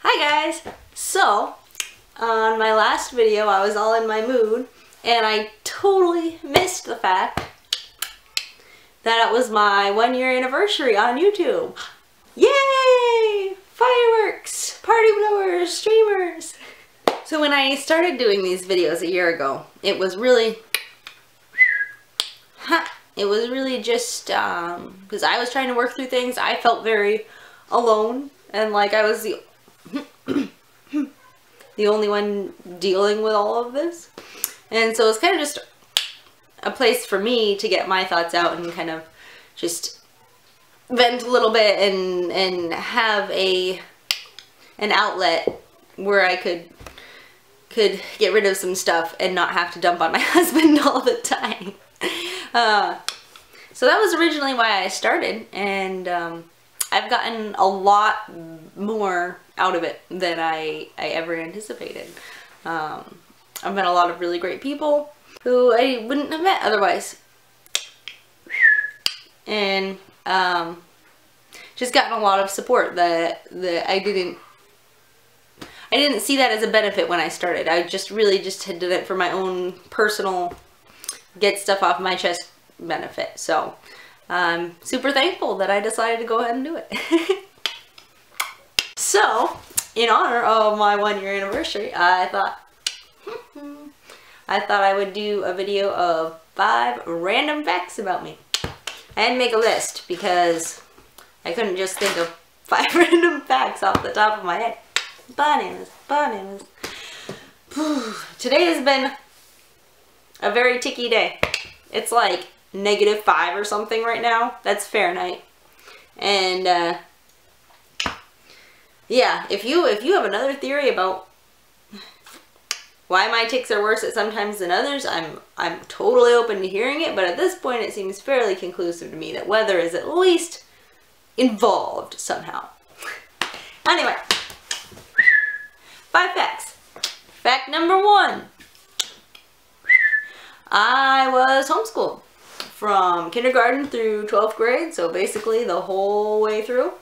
Hi guys! So, on my last video I was all in my mood and I totally missed the fact that it was my 1-year anniversary on YouTube. Yay! Fireworks! Party blowers! Streamers! So when I started doing these videos a year ago, it was really just because I was trying to work through things. I felt very alone and like I was the only one dealing with all of this. And so it's kind of just a place for me to get my thoughts out and kind of just vent a little bit and have an outlet where I could get rid of some stuff and not have to dump on my husband all the time. So that was originally why I started, and I've gotten a lot more out of it than I ever anticipated. I've met a lot of really great people who I wouldn't have met otherwise. And just gotten a lot of support that I didn't see that as a benefit when I started. I just really had done it for my own personal get stuff off my chest benefit. So I'm super thankful that I decided to go ahead and do it. So in honor of my 1-year anniversary, I thought I would do a video of 5 random facts about me. I had to make a list because I couldn't just think of 5 random facts off the top of my head. Bananas, bananas. Today has been a very ticky day. It's like -5 or something right now. That's Fahrenheit. And yeah, if you have another theory about why my ticks are worse at sometimes than others, I'm totally open to hearing it, but at this point it seems fairly conclusive to me that weather is at least involved somehow. Anyway, 5 facts. Fact number 1. I was homeschooled from kindergarten through 12th grade, so basically the whole way through.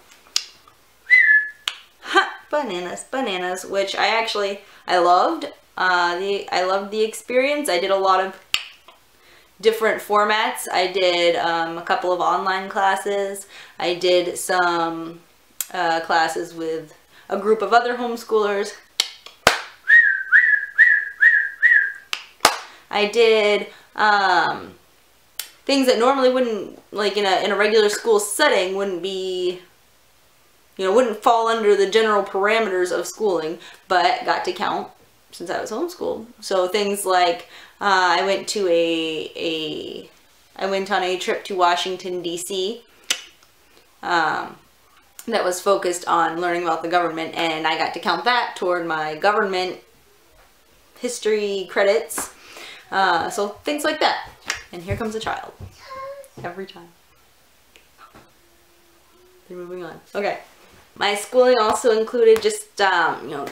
Bananas, bananas, which I loved. I loved the experience. I did a lot of different formats. I did a couple of online classes. I did some classes with a group of other homeschoolers. I did things that normally wouldn't, like in a regular school setting, wouldn't be, wouldn't fall under the general parameters of schooling, but got to count since I was homeschooled. So things like I went on a trip to Washington, D.C. That was focused on learning about the government, and I got to count that toward my government history credits. So things like that. And here comes a child. Every time. They're moving on. Okay. My schooling also included just,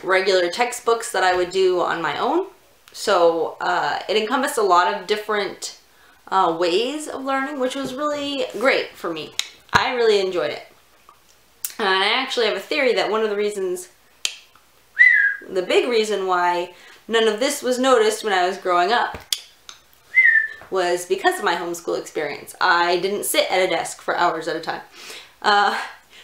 regular textbooks that I would do on my own. So it encompassed a lot of different ways of learning, which was really great for me. I really enjoyed it. And I actually have a theory that one of the reasons, the big reason why none of this was noticed when I was growing up, was because of my homeschool experience. I didn't sit at a desk for hours at a time.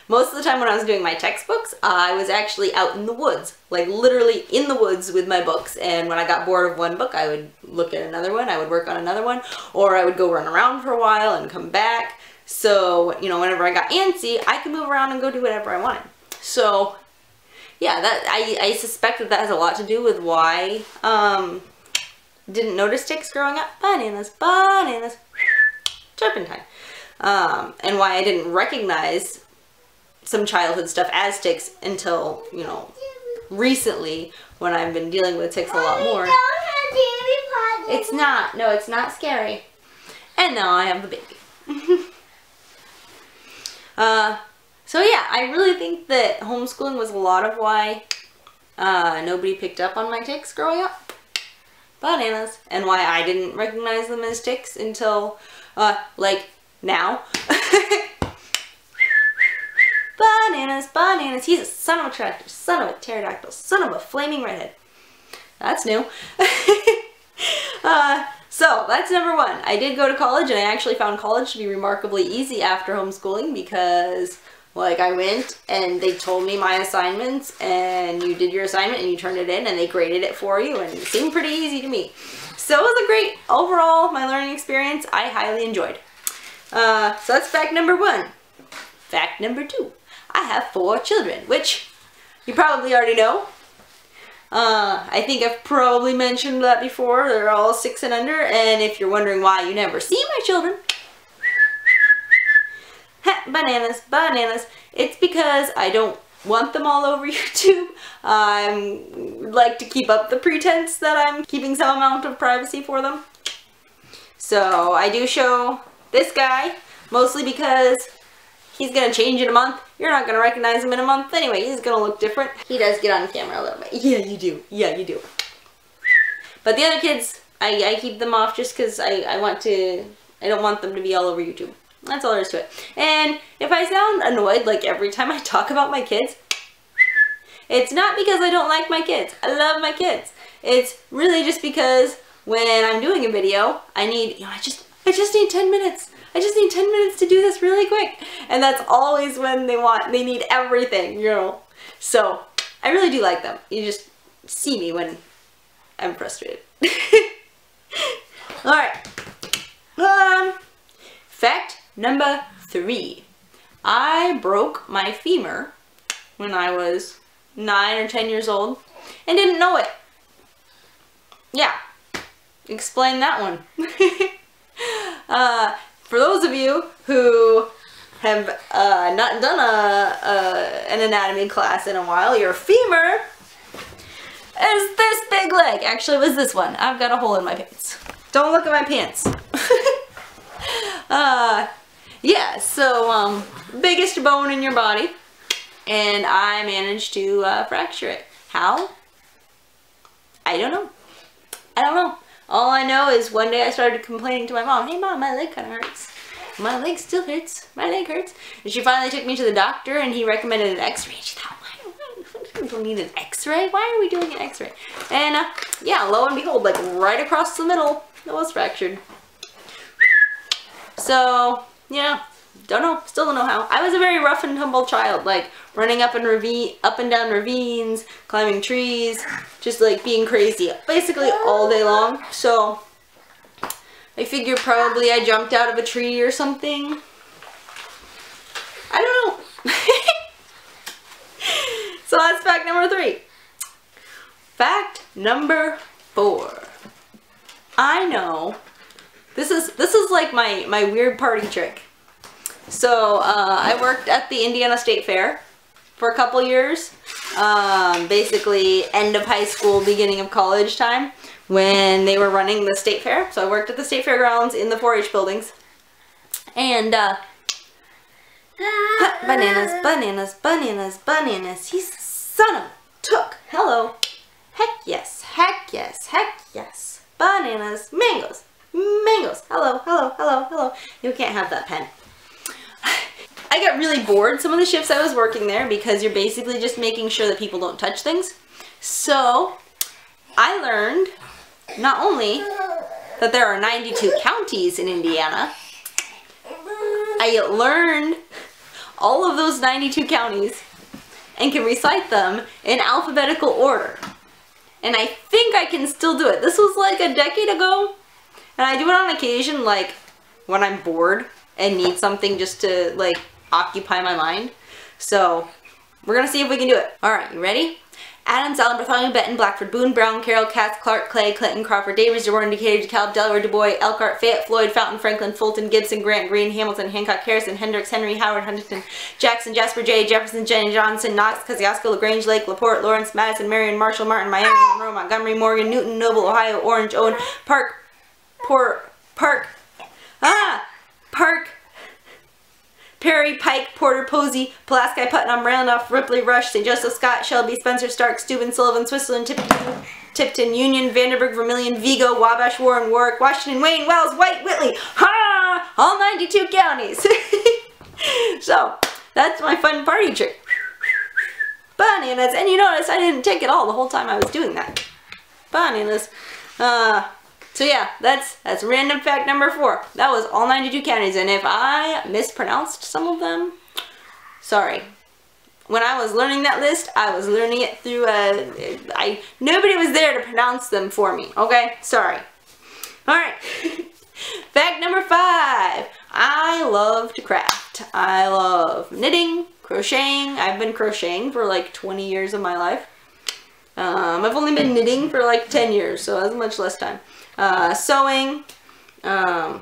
Most of the time when I was doing my textbooks, I was actually out in the woods, like literally in the woods with my books. And when I got bored of one book, I would look at another one, I would work on another one, or I would go run around for a while and come back. So, whenever I got antsy, I could move around and go do whatever I wanted. So, yeah, I suspect that has a lot to do with why didn't notice ticks growing up. Bananas, bananas, turpentine. And why I didn't recognize some childhood stuff as ticks until, recently, when I've been dealing with ticks a lot more. It's not. No, it's not scary. And now I have the baby. So yeah, I really think that homeschooling was a lot of why nobody picked up on my ticks growing up. Bananas. And why I didn't recognize them as ticks until, like, now. Bananas, bananas. He's a son of a tractor, son of a pterodactyl, son of a flaming redhead. That's new. So that's number one. I did go to college, and I actually found college to be remarkably easy after homeschooling because, like, I went and they told me my assignments, and you did your assignment and you turned it in and they graded it for you, and it seemed pretty easy to me. So it was a great, overall, my learning experience I highly enjoyed. So that's fact number one. Fact number two. I have 4 children, which you probably already know. I think I've probably mentioned that before. They're all 6 and under, and if you're wondering why you never see my children, bananas, bananas, it's because I don't want them all over YouTube. I like to keep up the pretense that I'm keeping some amount of privacy for them. So I do show this guy, mostly because he's gonna change in a month. You're not gonna recognize him in a month anyway. He's gonna look different. He does get on camera a little bit. Yeah, you do. Yeah, you do. But the other kids, I keep them off just because I don't want them to be all over YouTube. That's all there is to it. And if I sound annoyed like every time I talk about my kids, it's not because I don't like my kids. I love my kids. It's really just because when I'm doing a video, I need, I just need 10 minutes. I just need 10 minutes to do this really quick. And that's always when they need everything, So I really do like them. You just see me when I'm frustrated. All right. Fact number 3. I broke my femur when I was 9 or 10 years old and didn't know it. Yeah. Explain that one. For those of you who have not done an anatomy class in a while, your femur is this big leg. Actually, it was this one. I've got a hole in my pants. Don't look at my pants. Yeah, so biggest bone in your body, and I managed to fracture it. How? I don't know. I don't know. All I know is one day I started complaining to my mom, "Hey mom, my leg kind of hurts. My leg still hurts. My leg hurts." And she finally took me to the doctor, and he recommended an x-ray. She thought, we don't need an x-ray. Why are we doing an x-ray? And yeah, lo and behold, like right across the middle, it was fractured. So yeah, don't know. Still don't know how. I was a very rough and tumble child, like running up and down ravines, climbing trees, just like being crazy, basically all day long. So I figure probably I jumped out of a tree or something. I don't know. So that's fact number 3. Fact number 4. I know. This is like my weird party trick. So I worked at the Indiana State Fair for a couple years, basically end of high school, beginning of college time, when they were running the state fair. So I worked at the state fairgrounds in the 4-H buildings, and bananas, bananas, bananas, bananas. He's son of a took. Hello. Heck yes, heck yes, heck yes. Bananas, mangoes, mangoes. Hello, hello, hello, hello. You can't have that pen. I got really bored some of the shifts I was working there because you're basically just making sure that people don't touch things. So I learned not only that there are 92 counties in Indiana, I learned all of those 92 counties and can recite them in alphabetical order. And I think I can still do it. This was like a decade ago, and I do it on occasion, like when I'm bored and need something just to like occupy my mind. So we're gonna see if we can do it. All right, you ready? Adams, Allen, Bartholomew, Benton, Blackford, Boone, Brown, Carroll, Katz, Clark, Clay, Clinton, Crawford, Davis, DeWarden, Decatur, DeKalb, Delaware, Du Bois, Elkhart, Fayette, Floyd, Fountain, Franklin, Fulton, Gibson, Grant, Greene, Hamilton, Hancock, Harrison, Hendricks, Henry, Howard, Huntington, Jackson, Jasper, J, Jefferson, Jenny, Johnson, Knox, Kosciuszko, LaGrange, Lake, LaPorte, Lawrence, Madison, Marion, Marshall, Martin, Miami, Monroe, Montgomery, Morgan, Newton, Noble, Ohio, Orange, Owen, Park, Perry, Pike, Porter, Posey, Pulaski, Putnam, Randolph, Ripley, Rush, St. Joseph, Scott, Shelby, Spencer, Stark, Steuben, Sullivan, Switzerland, Tipton, Union, Vanderburg, Vermilion, Vigo, Wabash, Warren, Warwick, Washington, Wayne, Wells, White, Whitley. Ha! All 92 counties. So, That's my fun party trick. Bananas. And you notice I didn't take it all the whole time I was doing that. Bananas. So yeah, that's random fact number 4. That was all 92 counties, and if I mispronounced some of them, sorry. When I was learning that list, I was learning it through nobody was there to pronounce them for me, okay? Sorry. Alright. Fact number 5. I love to craft. I love knitting, crocheting. I've been crocheting for like 20 years of my life. I've only been knitting for like 10 years, so that's much less time. Sewing. I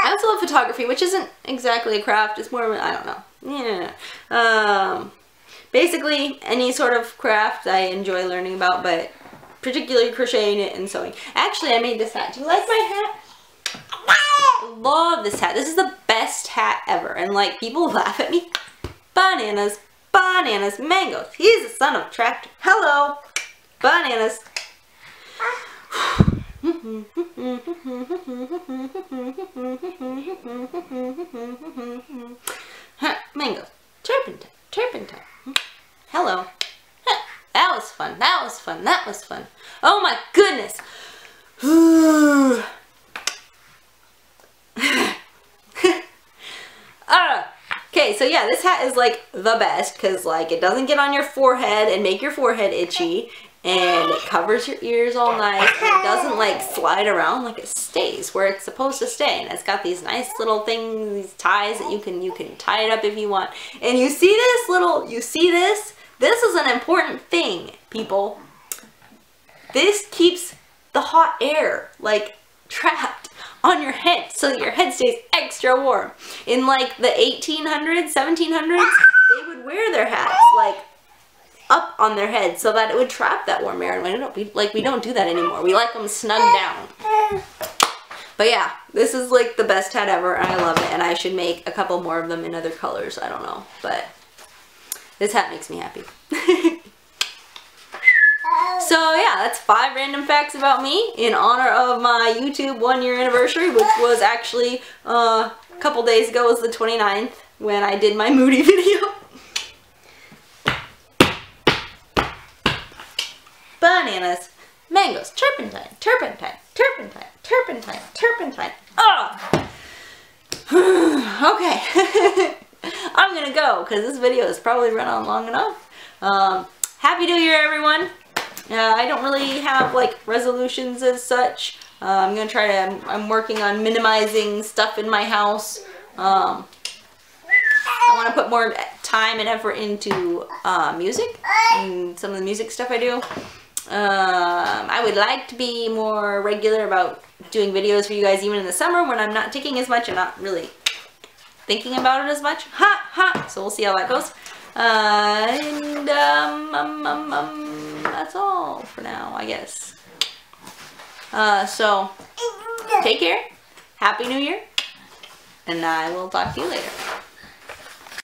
also love photography, which isn't exactly a craft. It's more of I don't know. Yeah. Basically, any sort of craft I enjoy learning about, but particularly crocheting it and sewing. Actually, I made this hat. Do you like my hat? I love this hat. This is the best hat ever. And like, people laugh at me. Bananas. Bananas. Mangoes. He's the son of a tractor. Hello. Bananas. Mangoes. Turpentine. Turpentine. Hello. That was fun. That was fun. That was fun. Oh my goodness. Okay, so yeah, this hat is like the best because like it doesn't get on your forehead and make your forehead itchy, and it covers your ears all nice, and it doesn't like slide around, like it stays where it's supposed to stay, and it's got these nice little things, these ties that you can tie it up if you want. And you see this little, this is an important thing, people. This keeps the hot air like trapped on your head so that your head stays extra warm. In like the 1800s, 1700s, they would wear their hats like up on their head so that it would trap that warm air, and we don't do that anymore. We like them snug down. But yeah, this is like the best hat ever, and I love it, and I should make a couple more of them in other colors. I don't know, but this hat makes me happy. So yeah, that's 5 random facts about me in honor of my YouTube 1-year anniversary, which was actually a couple days ago. It was the 29th when I did my Moody video. Bananas, mangoes, turpentine, turpentine, turpentine, turpentine, turpentine. Oh! Okay. I'm gonna go because this video has probably run on long enough. Happy New Year, everyone. I don't really have like resolutions as such. I'm gonna try to, I'm working on minimizing stuff in my house. I want to put more time and effort into music and some of the music stuff I do. I would like to be more regular about doing videos for you guys even in the summer when I'm not taking as much and not really thinking about it as much. So we'll see how that goes. That's all for now, I guess. So take care. Happy New Year. And I will talk to you later.